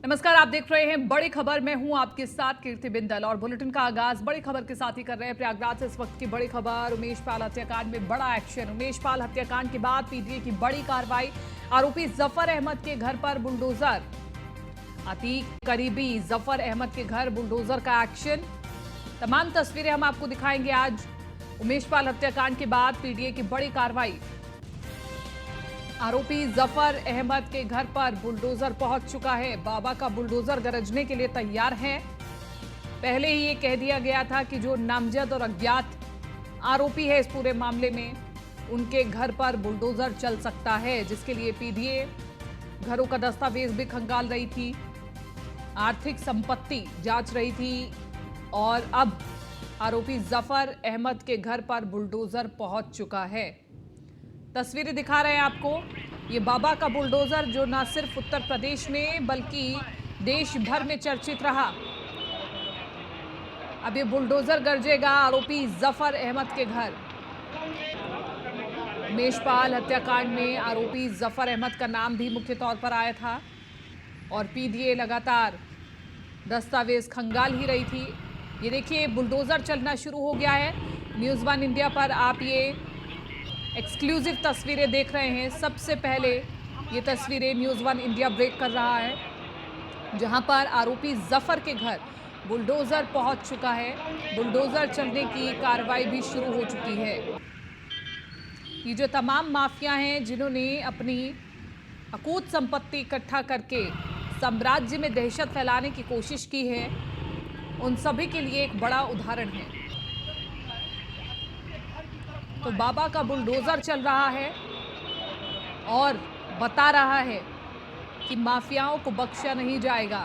नमस्कार, आप देख रहे हैं बड़ी खबर। मैं हूं आपके साथ कीर्ति बिंदल और बुलेटिन का आगाज बड़ी खबर के साथ ही कर रहे हैं। प्रयागराज से इस वक्त की बड़ी खबर। उमेश पाल हत्याकांड में बड़ा एक्शन। उमेश पाल हत्याकांड के बाद पीटीए की बड़ी कार्रवाई। आरोपी जफर अहमद के घर पर बुलडोजर। अतीक करीबी जफर अहमद के घर बुलडोजर का एक्शन। तमाम तस्वीरें हम आपको दिखाएंगे आज। उमेश पाल हत्याकांड के बाद पीटीए की बड़ी कार्रवाई। आरोपी जफर अहमद के घर पर बुलडोजर पहुंच चुका है। बाबा का बुलडोजर गरजने के लिए तैयार है। पहले ही ये कह दिया गया था कि जो नामजद और अज्ञात आरोपी है इस पूरे मामले में, उनके घर पर बुलडोजर चल सकता है, जिसके लिए पीडीए घरों का दस्तावेज भी खंगाल रही थी, आर्थिक संपत्ति जांच रही थी और अब आरोपी जफर अहमद के घर पर बुलडोजर पहुंच चुका है। तस्वीरें दिखा रहे हैं आपको। ये बाबा का बुलडोजर जो न सिर्फ उत्तर प्रदेश में बल्कि देश भर में चर्चित रहा। अब ये बुलडोजर गरजेगा आरोपी जफर अहमद के घर। उमेश पाल हत्याकांड में आरोपी जफर अहमद का नाम भी मुख्य तौर पर आया था और पीडीए लगातार दस्तावेज खंगाल ही रही थी। ये देखिए, बुलडोजर चलना शुरू हो गया है। न्यूज़ वन इंडिया पर आप ये एक्सक्लूसिव तस्वीरें देख रहे हैं। सबसे पहले ये तस्वीरें न्यूज़ वन इंडिया ब्रेक कर रहा है, जहां पर आरोपी जफर के घर बुलडोजर पहुंच चुका है। बुलडोजर चलने की कार्रवाई भी शुरू हो चुकी है। ये जो तमाम माफिया हैं जिन्होंने अपनी अकूत संपत्ति इकट्ठा करके साम्राज्य में दहशत फैलाने की कोशिश की है, उन सभी के लिए एक बड़ा उदाहरण है। तो बाबा का बुलडोजर चल रहा है और बता रहा है कि माफियाओं को बख्शा नहीं जाएगा,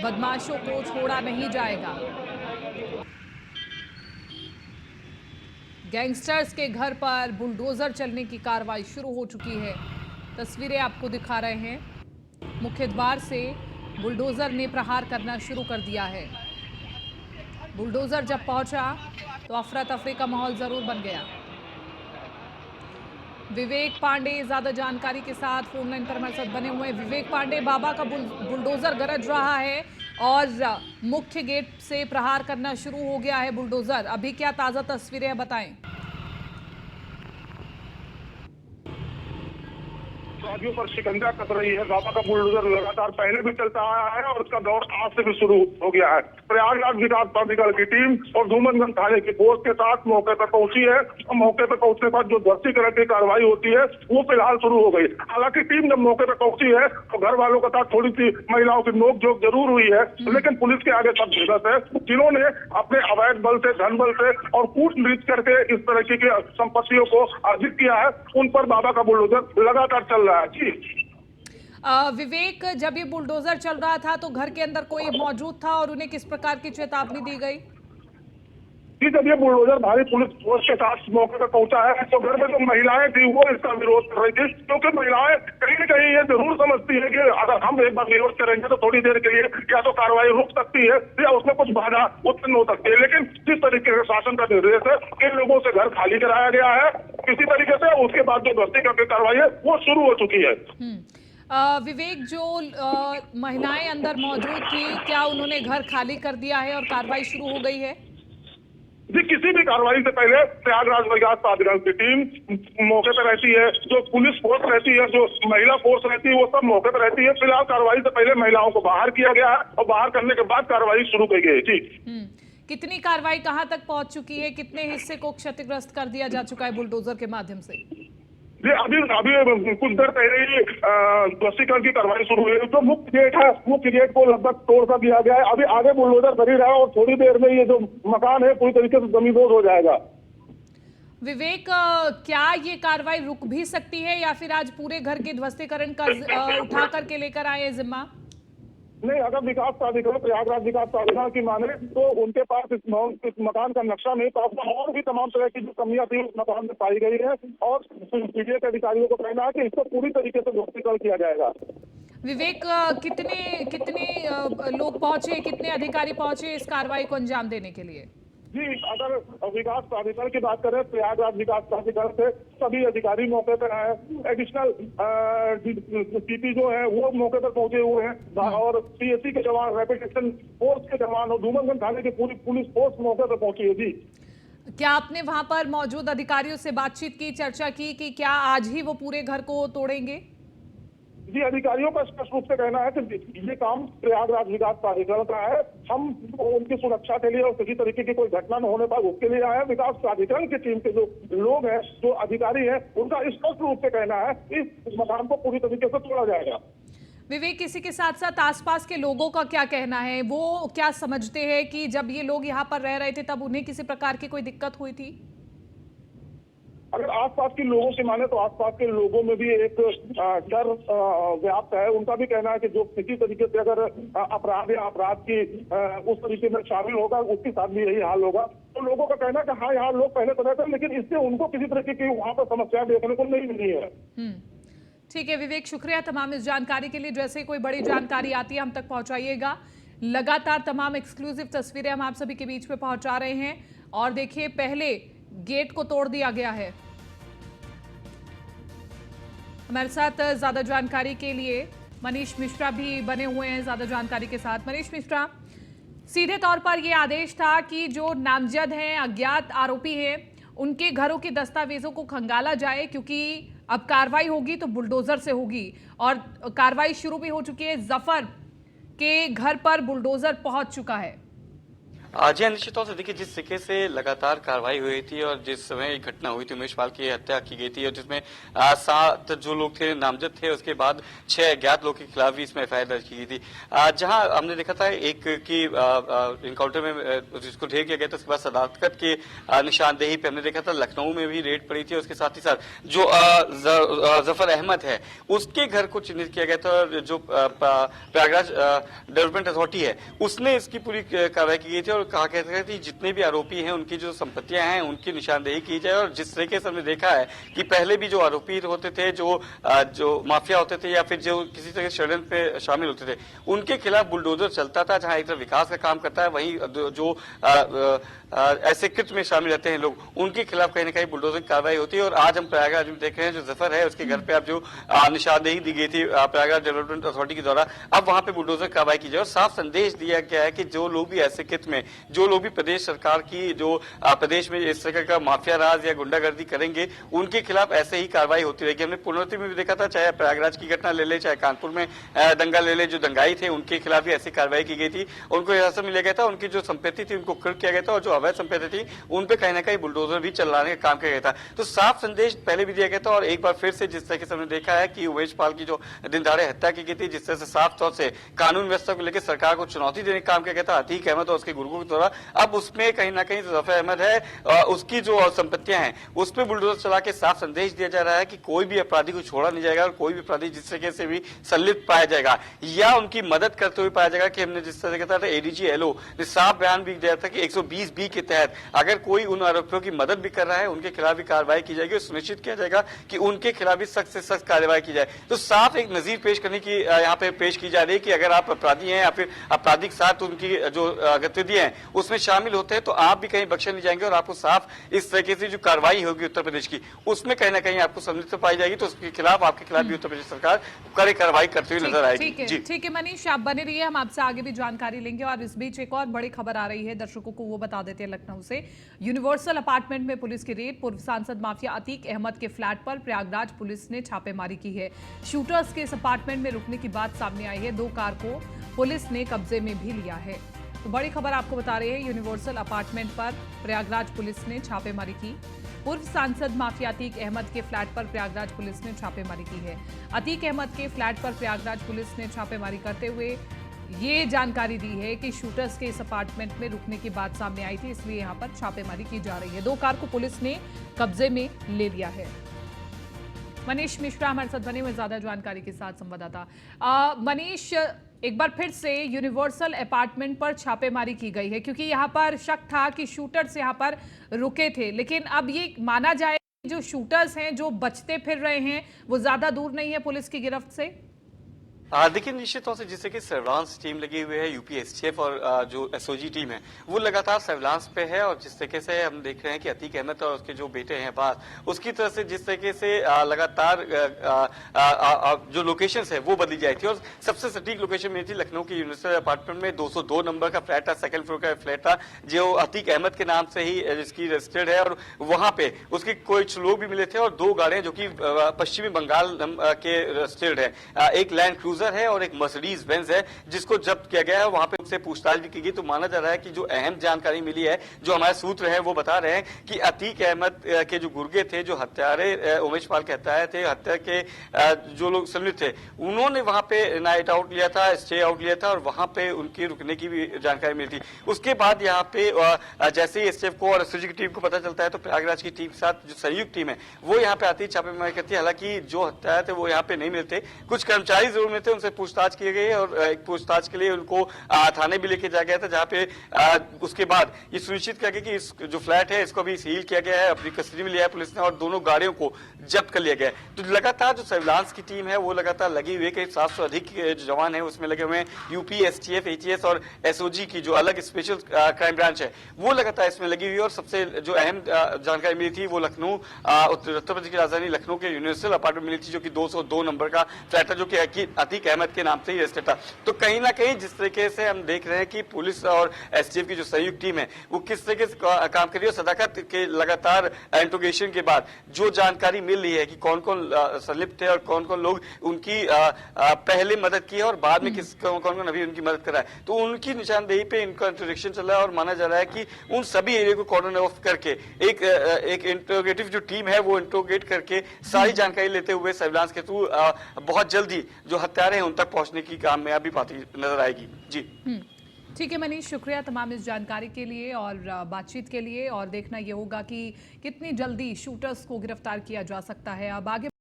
बदमाशों को छोड़ा नहीं जाएगा। गैंगस्टर्स के घर पर बुलडोजर चलने की कार्रवाई शुरू हो चुकी है। तस्वीरें आपको दिखा रहे हैं। मुख्य द्वार से बुलडोजर ने प्रहार करना शुरू कर दिया है। बुलडोजर जब पहुंचा तो अफरा तफरी का माहौल जरूर बन गया। विवेक पांडे ज्यादा जानकारी के साथ फोन लाइन पर हमारे साथ बने हुए हैं। विवेक पांडे, बाबा का बुलडोजर गरज रहा है और मुख्य गेट से प्रहार करना शुरू हो गया है बुलडोजर। अभी क्या ताजा तस्वीरें हैं, बताएं। अपराधियों पर शिकंजा कस रही है। बाबा का बुलडोजर लगातार पहले भी चलता आया है और उसका दौर आज से भी शुरू हो गया है। प्रयागराज विकास प्राधिकरण की टीम और धूमनगंज थाने की फोर्स के साथ मौके पर पहुंची है और मौके पर पहुंचने के बाद जो ध्वस्तीकरण की कार्रवाई होती है वो फिलहाल शुरू हो गई। हालांकि टीम जब मौके पर पहुंची है तो घर वालों के साथ थोड़ी सी महिलाओं की नोकझोंक जरूर हुई है, लेकिन पुलिस के आगे सब भुगत है। जिन्होंने अपने अवैध बल से, धन बल से और कूटनीति करके इस तरह की संपत्तियों को अर्जित किया है, उन पर बाबा का बुलडोजर लगातार चल रहा है। जी विवेक, जब ये बुलडोजर चल रहा था तो घर के अंदर कोई मौजूद था और उन्हें किस प्रकार की चेतावनी दी गई? जी, जब ये बुलडोजर भारी पुलिस फोर्स के साथ मौके पर पहुंचा है तो घर में जो महिलाएं थी वो इसका विरोध कर रही थी, क्योंकि महिलाएं कहीं न कहीं ये जरूर समझती है कि अगर हम एक बार विरोध करेंगे तो थोड़ी देर के लिए या तो कार्रवाई रुक सकती है या उसमें कुछ बाधा उत्पन्न हो सकती है। लेकिन जिस तरीके से शासन का निर्देश है, इन लोगों से घर खाली कराया गया है किसी तरीके से, उसके बाद जो ध्वस्तीकरण की कार्रवाई है वो शुरू हो चुकी है। विवेक, जो महिलाएं अंदर मौजूद थी, क्या उन्होंने घर खाली कर दिया है और कार्रवाई शुरू हो गई है? जी, किसी भी कार्रवाई से पहले प्रयागराज विकास प्राधिकरण की टीम मौके पर रहती है, जो पुलिस फोर्स रहती है, जो महिला फोर्स रहती है, वो सब मौके पर रहती है। फिलहाल कार्रवाई से पहले महिलाओं को बाहर किया गया है और बाहर करने के बाद कार्रवाई शुरू की गई है। जी, कितनी कार्रवाई कहां तक पहुंच चुकी है? कितने हिस्से को क्षतिग्रस्त कर दिया जा चुका है बुलडोजर के माध्यम से? जी, अभी कुछ देर पहले ही ध्वस्तीकरण की कार्रवाई शुरू हुई है। जो मुख्य गेट है, मुख्य गेट को लगभग तोड़ कर दिया गया है। अभी आगे बुलडोजर कर ही रहा है और थोड़ी देर में ये जो मकान है पूरी तरीके से जमींदोज हो जाएगा। विवेक, क्या ये कार्रवाई रुक भी सकती है या फिर आज पूरे घर के ध्वस्तीकरण का उठा करके लेकर आए जिम्मा? नहीं, अगर विकास प्राधिकरण, प्रयागराज विकास प्राधिकरण की माने तो उनके पास इस मकान का नक्शा नहीं था और भी तमाम तरह की जो कमियां थी उस मकान में पाई गई है और पीडीए के अधिकारियों को कहना है कि इसको पूरी तरीके से ध्वस्तीकरण किया जाएगा। विवेक, कितने कितने लोग पहुंचे, कितने अधिकारी पहुंचे इस कार्रवाई को अंजाम देने के लिए? जी, अगर विकास प्राधिकरण की बात करें, प्रयागराज विकास प्राधिकरण से सभी अधिकारी मौके पर आए, एडिशनल सीपी जो है वो मौके पर पहुंचे हुए हैं और सीएससी के जवान, रैपिड एक्शन फोर्स के जवान और डूमरगंज थाने की पूरी पुलिस फोर्स मौके पर पहुंची है। जी, क्या आपने वहां पर मौजूद अधिकारियों से बातचीत की, चर्चा की कि क्या आज ही वो पूरे घर को तोड़ेंगे? जी, अधिकारियों का स्पष्ट रूप से कहना है कि ये काम प्रयागराज विकास प्राधिकरण का है। हम उनकी सुरक्षा के लिए और किसी तरीके की कोई घटना न होने पाए उसके लिए आए हैं। विकास प्राधिकरण की टीम के जो लोग हैं, जो अधिकारी हैं, उनका स्पष्ट रूप से कहना है कि इस मकान को पूरी तरीके से तोड़ा जाएगा। विवेक, किसी के साथ साथ आसपास के लोगों का क्या कहना है? वो क्या समझते हैं कि जब ये लोग यहाँ पर रह रहे थे तब उन्हें किसी प्रकार की कोई दिक्कत हुई थी? अगर आसपास के लोगों से माने तो आसपास के लोगों में भी एक डर व्याप्त है। उनका भी कहना है कि जो किसी तरीके से अगर अपराध या अपराध की उस तरीके में शामिल होगा, उसके साथ भी यही हाल होगा। तो लोगों का कहना है कि हाँ, यहाँ लोग पहले तो रहते हैं, लेकिन इससे उनको किसी तरीके की वहाँ पर समस्या देखने को नहीं मिली है। ठीक है विवेक, शुक्रिया तमाम इस जानकारी के लिए। जैसे कोई बड़ी जानकारी आती है हम तक पहुंचाइएगा। लगातार तमाम एक्सक्लूसिव तस्वीरें हम आप सभी के बीच में पहुंचा रहे हैं। और देखिए, पहले गेट को तोड़ दिया गया है। हमारे साथ ज्यादा जानकारी के लिए मनीष मिश्रा भी बने हुए हैं ज्यादा जानकारी के साथ। मनीष मिश्रा, सीधे तौर पर यह आदेश था कि जो नामजद हैं, अज्ञात आरोपी हैं, उनके घरों के दस्तावेजों को खंगाला जाए, क्योंकि अब कार्रवाई होगी तो बुलडोजर से होगी और कार्रवाई शुरू भी हो चुकी है। जफर के घर पर बुलडोजर पहुंच चुका है। जी हाँ, निश्चित तौर से देखिए, जिस तरीके से लगातार कार्रवाई हुई थी और जिस समय एक घटना हुई थी, उमेश पाल की हत्या की गई थी और जिसमें 7 जो लोग थे नामजद थे, उसके बाद 6 अज्ञात लोग के खिलाफ भी इसमें एफआईआर दर्ज की गई थी। जहां हमने देखा था एक की इनकाउंटर में जिसको ढेर किया गया था, उसके बाद सदाकत की निशानदेही पे हमने देखा था लखनऊ में भी रेड पड़ी थी। उसके साथ ही साथ जो जफर अहमद है उसके घर को चिन्हित किया गया था और जो प्रयागराज डेवलपमेंट अथॉरिटी है उसने इसकी पूरी कार्रवाई की गई थी और कहा कहते हैं कि जितने भी आरोपी हैं उनकी जो संपत्तियां हैं उनकी निशानदेही की जाए। और जिस तरीके से हमने देखा है कि पहले भी जो आरोपी होते थे, जो माफिया होते थे या फिर जो किसी तरह के षड्यंत्र पे शामिल होते थे, उनके खिलाफ बुलडोजर चलता था। जहां एक तरफ विकास का काम करता है, वहीं जो ऐसे कृत्य में शामिल रहते हैं लोग, उनके खिलाफ कहीं ना कहीं बुलडोजर की कार्रवाई होती है। और आज हम प्रयागराज में देख रहे हैं जो जफर है उसके घर पे अब जो निशानदेही दी गई थी प्रयागराज डेवलपमेंट अथॉरिटी के द्वारा, अब वहां पे बुलडोजर कार्रवाई की जाए। और साफ संदेश दिया गया है कि जो लोग भी ऐसे कृत्य में, जो लोग भी प्रदेश सरकार की जो प्रदेश में इस तरह का माफिया राज या गुंडागर्दी करेंगे, उनके खिलाफ ऐसे ही कार्रवाई होती रहेगी। हमने पूर्णोत्तरी में भी देखा था, चाहे प्रयागराज की घटना ले ले, चाहे कानपुर में दंगा ले ले, जो दंगाई थे उनके खिलाफ भी ऐसी कार्रवाई की गई थी। उनको हिरासत में लिया गया था, उनकी जो संपत्ति थी उनको कुर्क किया गया था और जो अवैध संपत्ति थी उन पे कहीं ना कहीं बुलडोजर भी चलाने का काम किया गया था। तो साफ संदेश पहले भी दिया गया था और एक बार फिर से जिस तरह से हमने देखा है कि उमेश पाल की जो दिन दहाड़े हत्या की गई थी, जिस तरह से साफ तौर से कानून व्यवस्था को लेकर सरकार को चुनौती देने का काम किया गया था अतीक अहमद और उसके गुर्गों के द्वारा, अब उसमें कहीं ना कहीं जफर अहमद है उसकी जो संपत्तियां हैं उस पर बुलडोजर चला के साफ संदेश दिया जा रहा है कि कोई भी अपराधी को छोड़ा नहीं जाएगा और कोई भी अपराधी जिस तरीके से भी संलिप्त पाया जाएगा या उनकी मदद करते हुए पाया जाएगा। कि हमने जिस तरह का था एडीजी एलओ ने साफ बयान भी दिया था कि 120 के तहत अगर कोई उन आरोपियों की मदद भी कर रहा है उनके खिलाफ भी कार्रवाई की जाएगी और सुनिश्चित किया जाएगा कि उनके खिलाफ भी सख्त से सख्त कार्रवाई की जाए। तो साफ एक नजीर पेश करने की यहाँ पे पेश की जा रही है कि अगर आप अपराधी हैं या फिर आपराधिक साथ उनकी जो गतिविधियां हैं उसमें शामिल होते हैं तो आप भी कहीं बख्शे नहीं जाएंगे और आपको साफ इस तरीके से जो कार्रवाई होगी उत्तर प्रदेश की उसमें कहीं ना कहीं आपको संलिप्तता पाई जाएगी। तो उसके खिलाफ, आपके खिलाफ भी उत्तर प्रदेश सरकार कड़ी कार्रवाई करते हुए नजर आएगी। ठीक है मनीष, आप बने रहिए, हम आपसे आगे भी जानकारी लेंगे। और इस बीच एक और बड़ी खबर आ रही है, दर्शकों को वो बता देते हैं लखनऊ से। यूनिवर्सल अपार्टमेंट में पुलिस की रेड, पूर्व सांसद माफिया अतीक अहमद के फ्लैट पर प्रयागराज पुलिस ने छापेमारी की है। शूटर्स के इस अपार्टमेंट में रुकने की बात सामने आई है। 2 कार को पुलिस ने कब्जे में भी लिया है। तो बड़ी खबर आपको बता रहे हैं, यूनिवर्सल अपार्टमेंट पर प्रयागराज पुलिस ने छापेमारी की। पूर्व सांसद माफिया अतीक अहमद के फ्लैट पर प्रयागराज पुलिस ने छापेमारी की है। अतीक अहमद के फ्लैट पर प्रयागराज पुलिस ने छापेमारी करते हुए ये जानकारी दी है कि शूटर्स के इस अपार्टमेंट में रुकने की बात सामने आई थी, इसलिए यहां पर छापेमारी की जा रही है। 2 कार को पुलिस ने कब्जे में ले लिया है। मनीष मिश्रा हमारे साथ बने हुए ज्यादा जानकारी के साथ संवाददाता। मनीष, एक बार फिर से यूनिवर्सल अपार्टमेंट पर छापेमारी की गई है, क्योंकि यहाँ पर शक था कि शूटर्स यहाँ पर रुके थे, लेकिन अब ये माना जाए कि जो शूटर्स हैं जो बचते फिर रहे हैं वो ज्यादा दूर नहीं है पुलिस की गिरफ्त से। देखिए, निश्चित तौर से जिससे कि सर्विलांस टीम लगी हुई है, यूपी एसटीएफ और जो एसओजी टीम है वो लगातार सर्विलांस पे है। और जिस तरीके से हम देख रहे हैं कि अतीक अहमद और उसके जो बेटे हैं बात, उसकी तरफ से जिस तरीके से लगातार जो लोकेशंस है वो बदली जाती थी। और सबसे सटीक लोकेशन मिली थी लखनऊ के यूनिवर्सिटी अपार्टमेंट में, 202 नंबर का फ्लैट था, सेकंड फ्लोर का फ्लैट था, जो अतीक अहमद के नाम से ही जिसकी रजिस्टर्ड है। और वहां पे उसके कुछ लोग भी मिले थे और 2 गाड़ियां जो कि पश्चिमी बंगाल के रजिस्टर्ड है, एक लैंड क्रूजर है और एक मर्सिडीज बेंज है, जिसको जब्त किया गया है। वहां पे उनसे पूछताछ भी की गई। तो माना जा रहा है कि जो अहम जानकारी मिली है, जो हमारे सूत्र हैं वो बता रहे हैं कि अतीक अहमद के जो गुर्गे थे, जो हत्यारे उमेश पाल के हत्यारे थे, हत्या के जो लोग संलिप्त थे, उन्होंने वहां पे नाइट आउट लिया था, स्टे आउट लिया था और वहां पे उनके रुकने की भी जानकारी मिली थी। उसके बाद यहाँ पे जैसे ही एसटीएफ को और एसओजी की टीम को पता चलता है तो प्रयागराज की टीम के साथ जो संयुक्त टीम है वो यहाँ पे आती है, छापेमारी करती है। हालांकि जो हत्यारे थे वो यहाँ पे नहीं मिलते, कुछ कर्मचारी जरूर मिलते, उनसे पूछताछ की गई और एक पूछताछ के लिए उनको थाने भी लेके जाया गया था, जहाँ पे उसके बाद ये सुनिश्चित किया गया कि इस जो फ्लैट है इसको भी सील किया गया है, अपनी कस्टडी में लिया है पुलिस ने और दोनों गाड़ियों को जब्त कर लिया गया है। तो लगातार जो सर्विलांस की टीम है वो लगातार लगी हुई है, करीब 700 अधिक जो जवान है उसमें लगे हुए हैं। यूपी एसटीएफ, एटीएस और एसओजी की जो अलग स्पेशल क्राइम ब्रांच है वो लगातार इसमें लगी हुई है। और सबसे जो अहम जानकारी मिली थी वो लखनऊ, उत्तर प्रदेश की राजधानी लखनऊ के यूनिवर्सल अपार्टमेंट मिली थी, जो कि 202 नंबर का फ्लैट था, जो कि अतीक अहमद के नाम से ही रजिस्टर्ड था। तो कहीं ना कहीं जिस तरीके से हम देख रहे हैं कि पुलिस और एसटीएफ की जो संयुक्त टीम है वो किस तरीके से काम कर रही है, सदाकत के लगातार इंट्रोगेशन के बाद जो जानकारी मिल रही है कि कौन कौन संलिप्त थे और कौन कौन लोग उनकी पहले मदद की है और बाद में कौन कौन अभी उनकी मदद कर रहा है, तो उनकी निशानदेही पे इनका इंट्रोडक्शन चल रहा है। और माना जा रहा है कि उन सभी एरिया को कॉर्डन ऑफ करके एक इंट्रोगेटिव जो टीम है वो इंट्रोगेट करके सारी जानकारी लेते हुए सर्विलांस के थ्रू बहुत जल्दी जो हत्यारे हैं उन तक पहुंचने की कामयाबी पाती नजर आएगी। जी ठीक है मनीष, शुक्रिया तमाम इस जानकारी के लिए और बातचीत के लिए। और देखना ये होगा कि कितनी जल्दी शूटर्स को गिरफ्तार किया जा सकता है। अब आगे